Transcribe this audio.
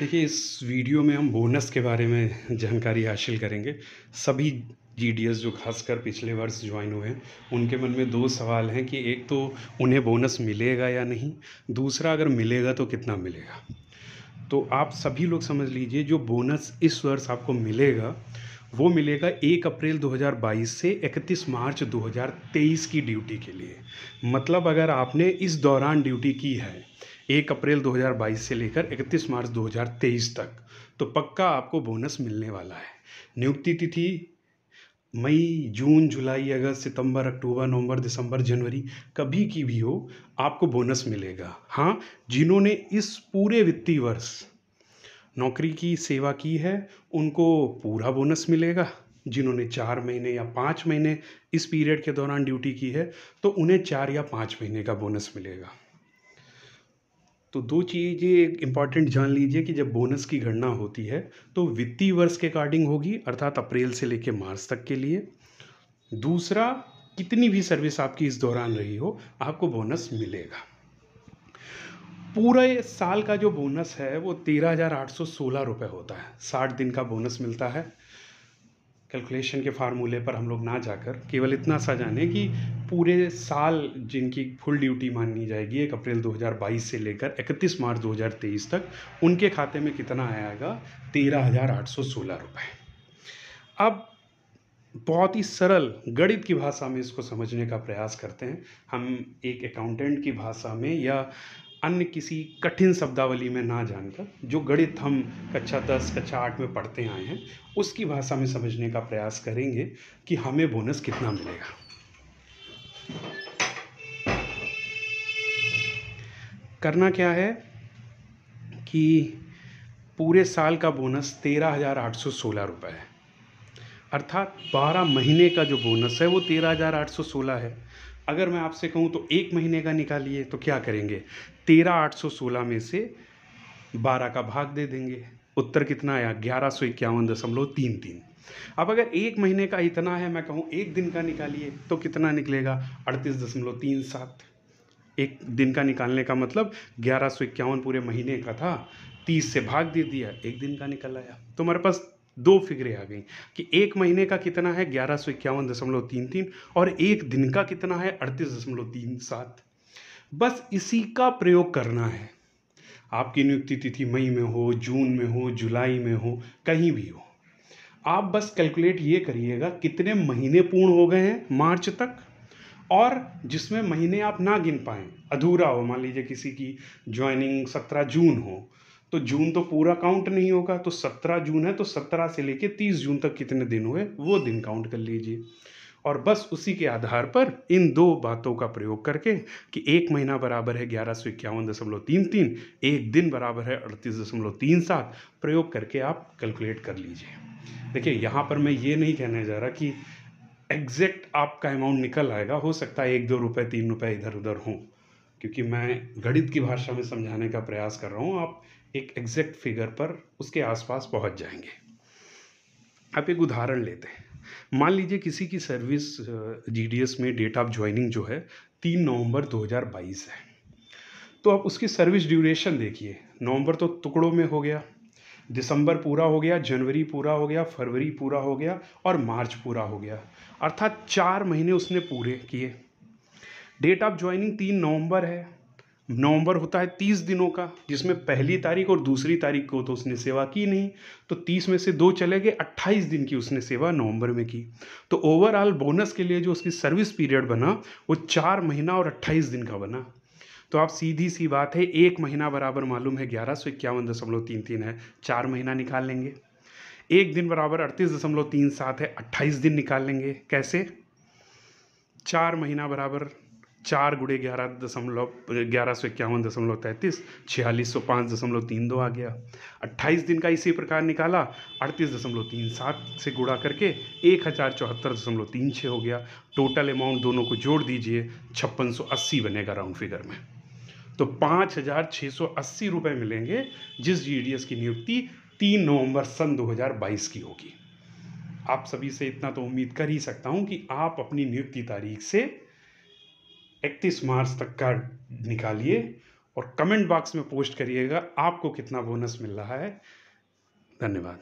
देखिए, इस वीडियो में हम बोनस के बारे में जानकारी हासिल करेंगे। सभी जीडीएस जो खासकर पिछले वर्ष ज्वाइन हुए हैं, उनके मन में 2 सवाल हैं कि एक तो उन्हें बोनस मिलेगा या नहीं? दूसरा अगर मिलेगा तो कितना मिलेगा? तो आप सभी लोग समझ लीजिए जो बोनस इस वर्ष आपको मिलेगा, वो मिलेगा 1 अप्रैल 2022 से 31 मार्च 2023 की ड्यूटी के लिए। मतलब अगर आपने इस दौरान ड्यूटी की है, 1 अप्रैल 2022 से लेकर 31 मार्च 2023 तक, तो पक्का आपको बोनस मिलने वाला है। नियुक्ति तिथि मई, जून, जुलाई, अगस्त, सितंबर, अक्टूबर, नवंबर, दिसंबर, जनवरी कभी की भी हो, आपको बोनस मिलेगा। हाँ, जिन्होंने इस पूरे वित्तीय वर्ष नौकरी की सेवा की है, उनको पूरा बोनस मिलेगा। जिन्होंने 4 महीने या 5 महीने इस पीरियड के दौरान ड्यूटी की है, तो उन्हें 4 या 5 महीने का बोनस मिलेगा। तो 2 चीज़ें इम्पॉर्टेंट जान लीजिए कि जब बोनस की गणना होती है, तो वित्तीय वर्ष के अकॉर्डिंग होगी, अर्थात अप्रैल से लेकर मार्च तक के लिए। दूसरा, कितनी भी सर्विस आपकी इस दौरान रही हो, आपको बोनस मिलेगा। पूरे साल का जो बोनस है वो 13,816 रुपये होता है। 60 दिन का बोनस मिलता है। कैलकुलेशन के फार्मूले पर हम लोग ना जाकर केवल इतना सा जाने कि पूरे साल जिनकी फुल ड्यूटी मानी जाएगी 1 अप्रैल 2022 से लेकर 31 मार्च 2023 तक, उनके खाते में कितना आएगा? 13,816 रुपये। अब बहुत ही सरल गणित की भाषा में इसको समझने का प्रयास करते हैं। हम एक अकाउंटेंट की भाषा में या अन्य किसी कठिन शब्दावली में ना जानकर, जो गणित हम कक्षा 10, कक्षा 8 में पढ़ते आए हैं, उसकी भाषा में समझने का प्रयास करेंगे कि हमें बोनस कितना मिलेगा। करना क्या है कि पूरे साल का बोनस 13,816 रुपये है, अर्थात 12 महीने का जो बोनस है वो 13,816 है। अगर मैं आपसे कहूँ तो 1 महीने का निकालिए, तो क्या करेंगे? 13,816 में से 12 का भाग दे देंगे। उत्तर कितना आया? 1151.33। अब अगर 1 महीने का इतना है, मैं कहूँ 1 दिन का निकालिए, तो कितना निकलेगा? 38.37। 1 दिन का निकालने का मतलब 1151 पूरे महीने का था, 30 से भाग दे दिया, 1 दिन का निकल आया। तो हमारे पास 2 फिगरें आ गई कि 1 महीने का कितना है? 1151.33, और 1 दिन का कितना है? 38.37। बस इसी का प्रयोग करना है। आपकी नियुक्ति तिथि मई में हो, जून में हो, जुलाई में हो, कहीं भी हो, आप बस कैलकुलेट ये करिएगा कितने महीने पूर्ण हो गए हैं मार्च तक, और जिसमें महीने आप ना गिन पाएँ, अधूरा हो, मान लीजिए किसी की ज्वाइनिंग 17 जून हो, तो जून तो पूरा काउंट नहीं होगा, तो 17 जून है तो 17 से लेके 30 जून तक कितने दिन हुए, वो दिन काउंट कर लीजिए। और बस उसी के आधार पर इन 2 बातों का प्रयोग करके कि 1 महीना बराबर है 1151.33, 1 दिन बराबर है 38.37, प्रयोग करके आप कैलकुलेट कर लीजिए। देखिए, यहाँ पर मैं ये नहीं कहने जा रहा कि एग्जैक्ट आपका अमाउंट निकल आएगा। हो सकता है 1-2 रुपये, 3 रुपये इधर उधर हों, क्योंकि मैं गणित की भाषा में समझाने का प्रयास कर रहा हूँ। आप एक एग्जैक्ट फिगर पर उसके आसपास पहुँच जाएंगे। आप एक उदाहरण लेते हैं। मान लीजिए किसी की सर्विस जीडीएस में डेट ऑफ ज्वाइनिंग जो है 3 नवंबर 2022 है, तो आप उसकी सर्विस ड्यूरेशन देखिए। नवंबर तो टुकड़ों में हो गया, दिसंबर पूरा हो गया, जनवरी पूरा हो गया, फरवरी पूरा हो गया, और मार्च पूरा हो गया, अर्थात 4 महीने उसने पूरे किए। डेट ऑफ ज्वाइनिंग 3 नवंबर है। नवंबर होता है 30 दिनों का, जिसमें पहली तारीख और दूसरी तारीख को तो उसने सेवा की नहीं, तो 30 में से 2 चले गए, 28 दिन की उसने सेवा नवंबर में की। तो ओवरऑल बोनस के लिए जो उसकी सर्विस पीरियड बना, वो 4 महीना और 28 दिन का बना। तो आप सीधी सी बात है, 1 महीना बराबर मालूम है 1151.33 है, 4 महीना निकाल लेंगे। 1 दिन बराबर 38.37 है, 28 दिन निकाल लेंगे। कैसे? 4 महीना बराबर 4 गुणे 1151.33, 4605.32 आ गया। 28 दिन का इसी प्रकार निकाला, 38.37 से गुणा करके 1074.36 हो गया। टोटल अमाउंट दोनों को जोड़ दीजिए, 5680 बनेगा राउंड फिगर में। तो 5,680 रुपये मिलेंगे जिस जीडीएस की नियुक्ति 3 नवंबर सन 2022 की होगी। आप सभी से इतना तो उम्मीद कर ही सकता हूं कि आप अपनी नियुक्ति तारीख से 31 मार्च तक का निकालिए, और कमेंट बॉक्स में पोस्ट करिएगा आपको कितना बोनस मिल रहा है। धन्यवाद।